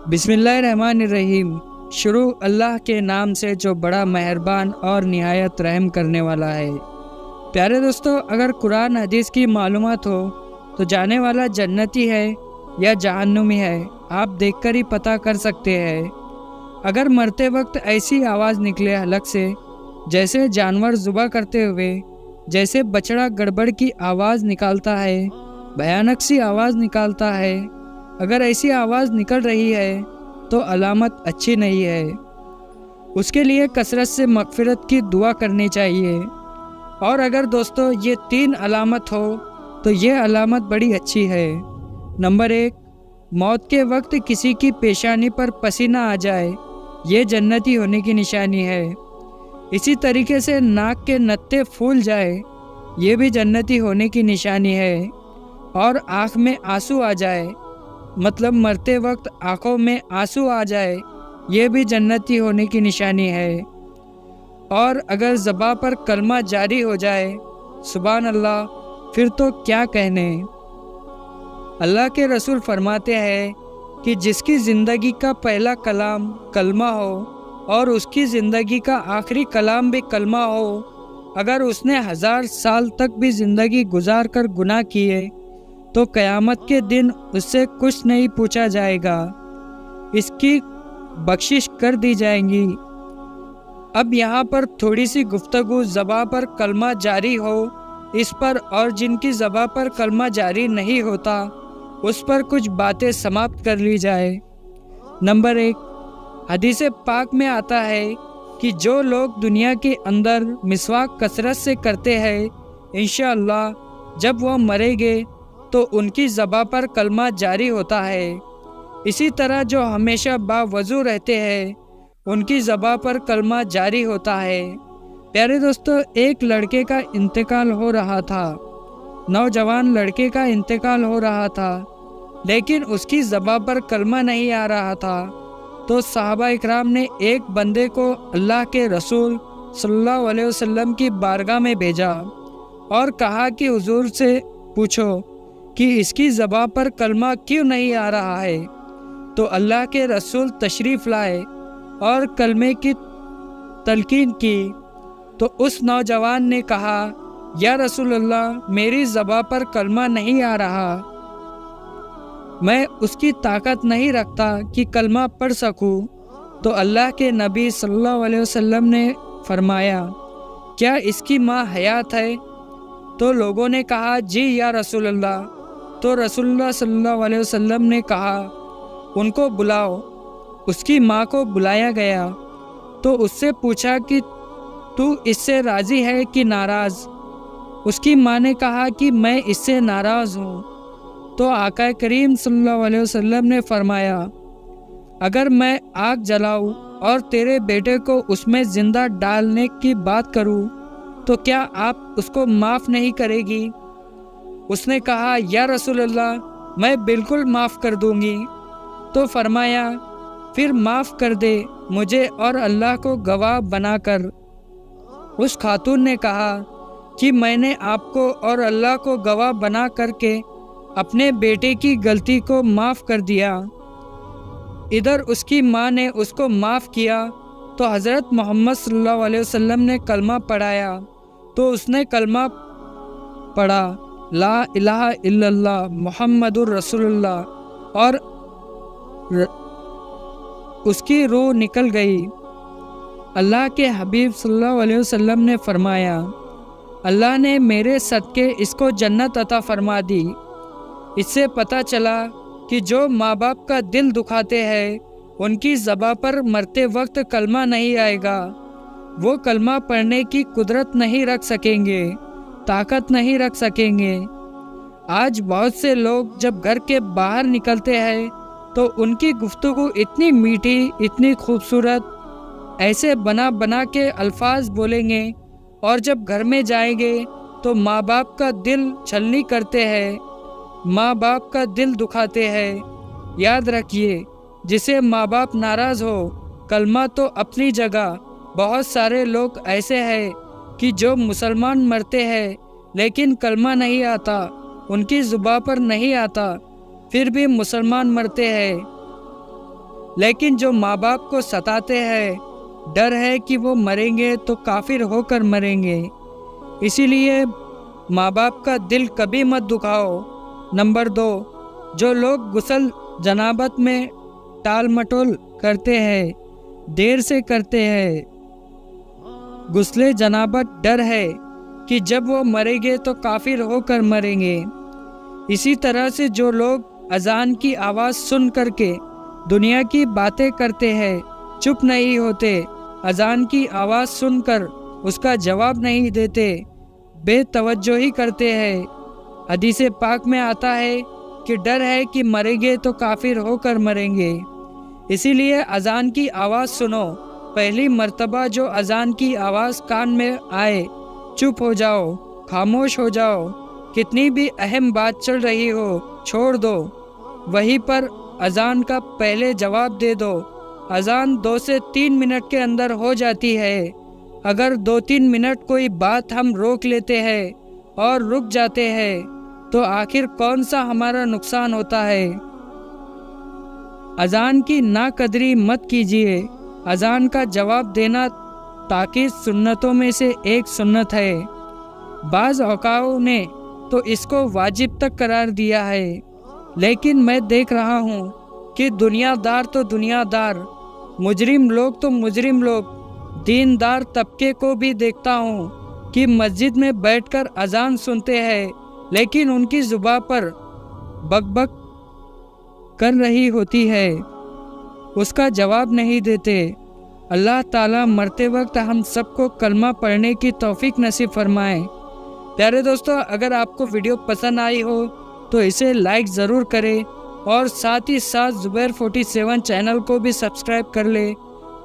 بسم اللہ الرحمن الرحیم۔ شروع اللہ کے نام سے جو بڑا مہربان اور نہایت رحم کرنے والا ہے۔ پیارے دوستو، اگر قرآن حدیث کی معلومات ہو تو جانے والا جنتی ہے یا جہنمی ہے، آپ دیکھ کر ہی پتہ کر سکتے ہیں۔ اگر مرتے وقت ایسی آواز نکلے حلق سے جیسے جانور ذبح کرتے ہوئے، جیسے بچڑا گڑبڑ کی آواز نکالتا ہے، بھیانک سی آواز نکالتا ہے، اگر ایسی آواز نکل رہی ہے تو علامت اچھی نہیں ہے۔ اس کے لیے کثرت سے مغفرت کی دعا کرنی چاہیے۔ اور اگر دوستو یہ 3 علامت ہو تو یہ علامت بڑی اچھی ہے۔ نمبر 1، موت کے وقت کسی کی پیشانی پر پسینہ آ جائے، یہ جنتی ہونے کی نشانی ہے۔ اسی طریقے سے ناک کے نتھے پھول جائے، یہ بھی جنتی ہونے کی نشانی ہے۔ اور آنکھ میں آنسو آ جائے، مطلب مرتے وقت آنکھوں میں آنسو آ جائے، یہ بھی جنتی ہونے کی نشانی ہے۔ اور اگر زباں پر کلمہ جاری ہو جائے، سبحان اللہ، پھر تو کیا کہنے۔ اللہ کے رسول فرماتے ہیں کہ جس کی زندگی کا پہلا کلام کلمہ ہو اور اس کی زندگی کا آخری کلام بھی کلمہ ہو، اگر اس نے 1000 سال تک بھی زندگی گزار کر گناہ کیے تو قیامت کے دن اس سے کچھ نہیں پوچھا جائے گا، اس کی بخشش کر دی جائیں گی۔ اب یہاں پر تھوڑی سی گفتگو زباں پر کلمہ جاری ہو اس پر، اور جن کی زباں پر کلمہ جاری نہیں ہوتا اس پر کچھ باتیں سماپت کر لی جائے۔ نمبر 1، حدیث پاک میں آتا ہے کہ جو لوگ دنیا کے اندر مسواک کثرت سے کرتے ہیں، انشاءاللہ جب وہ مریں گے تو ان کی زباں پر کلمہ جاری ہوتا ہے۔ اسی طرح جو ہمیشہ باوضو رہتے ہیں ان کی زباں پر کلمہ جاری ہوتا ہے۔ پیارے دوستو، ایک لڑکے کا انتقال ہو رہا تھا، نوجوان لڑکے کا انتقال ہو رہا تھا، لیکن اس کی زباں پر کلمہ نہیں آ رہا تھا، تو صحابہ اکرام نے ایک بندے کو اللہ کے رسول صلی اللہ علیہ وسلم کی بارگاہ میں بھیجا اور کہا کہ حضور سے پوچھو کہ اس کی زباں پر کلمہ کیوں نہیں آ رہا ہے۔ تو اللہ کے رسول تشریف لائے اور کلمے کی تلقین کی، تو اس نوجوان نے کہا، یا رسول اللہ، میری زباں پر کلمہ نہیں آ رہا، میں اس کی طاقت نہیں رکھتا کہ کلمہ پڑھ سکوں۔ تو اللہ کے نبی صلی اللہ علیہ وسلم نے فرمایا، کیا اس کی ماں حیات ہے؟ تو لوگوں نے کہا، جی یا رسول اللہ۔ تو رسول اللہ صلی اللہ علیہ وسلم نے کہا، ان کو بلاؤ۔ اس کی ماں کو بلایا گیا تو اس سے پوچھا کہ تو اس سے راضی ہے کہ ناراض؟ اس کی ماں نے کہا کہ میں اس سے ناراض ہوں۔ تو آقا کریم صلی اللہ علیہ وسلم نے فرمایا، اگر میں آگ جلاؤں اور تیرے بیٹے کو اس میں زندہ ڈالنے کی بات کروں تو کیا آپ اس کو معاف نہیں کرے گی؟ اس نے کہا، یا رسول اللہ، میں بالکل معاف کر دوں گی۔ تو فرمایا، پھر معاف کر دے مجھے اور اللہ کو گواہ بنا کر۔ اس خاتون نے کہا کہ میں نے آپ کو اور اللہ کو گواہ بنا کر کے اپنے بیٹے کی غلطی کو معاف کر دیا۔ ادھر اس کی ماں نے اس کو معاف کیا تو حضرت محمد صلی اللہ علیہ وسلم نے کلمہ پڑھایا، تو اس نے کلمہ پڑھا، لا الہ الا اللہ محمد الرسول اللہ، اور اس کی روح نکل گئی۔ اللہ کے حبیب صلی اللہ علیہ وسلم نے فرمایا، اللہ نے میرے صدقے اس کو جنت عطا فرما دی۔ اس سے پتہ چلا کہ جو ماں باپ کا دل دکھاتے ہیں ان کی زباں پر مرتے وقت کلمہ نہیں آئے گا، وہ کلمہ پڑھنے کی قدرت نہیں رکھ سکیں گے، طاقت نہیں رکھ سکیں گے۔ آج بہت سے لوگ جب گھر کے باہر نکلتے ہیں تو ان کی گفتگو اتنی میٹھی، اتنی خوبصورت، ایسے بنا بنا کے الفاظ بولیں گے، اور جب گھر میں جائیں گے تو ماں باپ کا دل چھلنی کرتے ہیں، ماں باپ کا دل دکھاتے ہیں۔ یاد رکھیے، جسے ماں باپ ناراض ہو، کلمہ تو اپنی جگہ، بہت سارے لوگ ایسے ہیں کہ جو مسلمان مرتے ہیں لیکن کلمہ نہیں آتا، ان کی زباں پر نہیں آتا، پھر بھی مسلمان مرتے ہیں۔ لیکن جو ماں باپ کو ستاتے ہیں، ڈر ہے کہ وہ مریں گے تو کافر ہو کر مریں گے، اسی لیے ماں باپ کا دل کبھی مت دکھاؤ۔ نمبر 2، جو لوگ غسل جنابت میں ٹال مٹول کرتے ہیں، دیر سے کرتے ہیں، غسل جنابت ڈر ہے کہ جب وہ مریں گے تو کافر ہو کر مریں گے۔ اسی طرح سے جو لوگ اذان کی آواز سن کر کے دنیا کی باتیں کرتے ہیں، چپ نہیں ہوتے، اذان کی آواز سن کر اس کا جواب نہیں دیتے، بے توجہی کرتے ہیں، حدیث پاک میں آتا ہے کہ ڈر ہے کہ مریں گے تو کافر ہو کر مریں گے۔ اسی لیے اذان کی آواز سنو، پہلی مرتبہ جو اذان کی آواز کان میں آئے چپ ہو جاؤ، خاموش ہو جاؤ، کتنی بھی اہم بات چل رہی ہو چھوڑ دو، وہیں پر اذان کا پہلے جواب دے دو۔ اذان 2 سے 3 منٹ کے اندر ہو جاتی ہے، اگر 2-3 منٹ کوئی بات ہم روک لیتے ہیں اور رک جاتے ہیں تو آخر کون سا ہمارا نقصان ہوتا ہے؟ اذان کی ناقدری مت کیجیے۔ اذان کا جواب دینا تاکید سنتوں میں سے ایک سنت ہے، بعض اوقاؤں نے تو اس کو واجب تک قرار دیا ہے، لیکن میں دیکھ رہا ہوں کہ دنیا دار تو دنیا دار، مجرم لوگ تو مجرم لوگ، دیندار طبقے کو بھی دیکھتا ہوں کہ مسجد میں بیٹھ کر اذان سنتے ہیں، لیکن ان کی زباں پر بک بک کر رہی ہوتی ہے، اس کا جواب نہیں دیتے۔ اللہ تعالیٰ مرتے وقت ہم سب کو کلمہ پڑھنے کی توفیق نصیب فرمائے۔ پیارے دوستو، اگر آپ کو ویڈیو پسند آئی ہو تو اسے لائک ضرور کریں اور ساتھ ہی ساتھ زبیر 47 چینل کو بھی سبسکرائب کر لے۔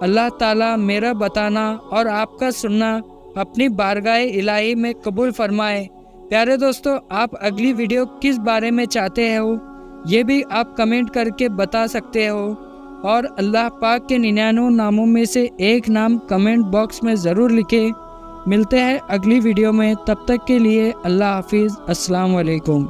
اللہ تعالیٰ میرا بتانا اور آپ کا سننا اپنی بارگاہ الہی میں قبول فرمائے۔ پیارے دوستو، آپ اگلی ویڈیو کس بارے میں چاہتے ہو یہ بھی آپ کمنٹ کر کے بتا سکتے ہو، اور اللہ پاک کے 99 ناموں میں سے ایک نام کمنٹ باکس میں ضرور لکھیں۔ ملتے ہیں اگلی ویڈیو میں، تب تک کے لیے اللہ حافظ، السلام علیکم۔